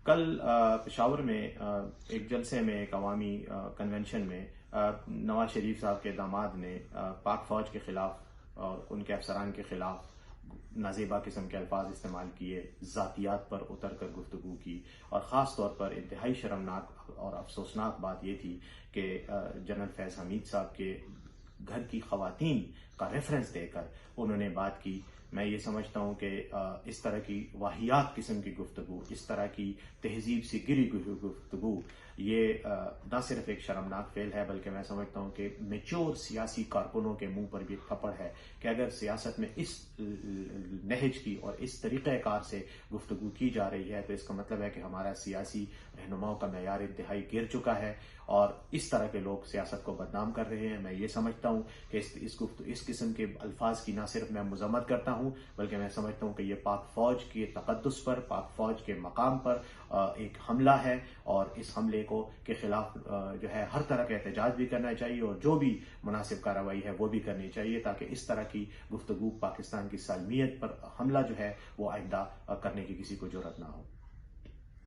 کل پشاور میں ایک جلسے میں، ایک عوامی کنونشن میں نواز شریف صاحب کے داماد نے پاک فوج کے خلاف اور ان کے افسران کے خلاف نازیبا قسم کے الفاظ استعمال کیے، ذاتیات پر اتر کر گفتگو کی، اور خاص طور پر انتہائی شرمناک اور افسوسناک بات یہ تھی کہ جنرل فیض حمید صاحب کے گھر کی خواتین کا ریفرنس دے کر انہوں نے بات کی۔ میں یہ سمجھتا ہوں کہ اس طرح کی واہیات قسم کی گفتگو، اس طرح کی تہذیب سے گری ہوئی گفتگو، یہ نہ صرف ایک شرمناک فعل ہے، بلکہ میں سمجھتا ہوں کہ میچور سیاسی کارکنوں کے منہ پر بھی ایک تھپڑ ہے کہ اگر سیاست میں اس نہج کی اور اس طریقہ کار سے گفتگو کی جا رہی ہے تو اس کا مطلب ہے کہ ہمارا سیاسی رہنماؤں کا معیار انتہائی گر چکا ہے، اور اس طرح کے لوگ سیاست کو بدنام کر رہے ہیں۔ میں یہ سمجھتا ہوں کہ اس قسم کے الفاظ کی نہ صرف میں مذمت کرتا ہوں، بلکہ میں سمجھتا ہوں کہ یہ پاک فوج کے تقدس پر، پاک فوج کے مقام پر ایک حملہ ہے، اور اس حملے کے خلاف جو ہے ہر طرح کا احتجاج بھی کرنا چاہیے، اور جو بھی مناسب کارروائی ہے وہ بھی کرنی چاہیے، تاکہ اس طرح کی گفتگو پاکستان کی سالمیت پر حملہ جو ہے وہ آئندہ کرنے کی کسی کو جرأت نہ ہو۔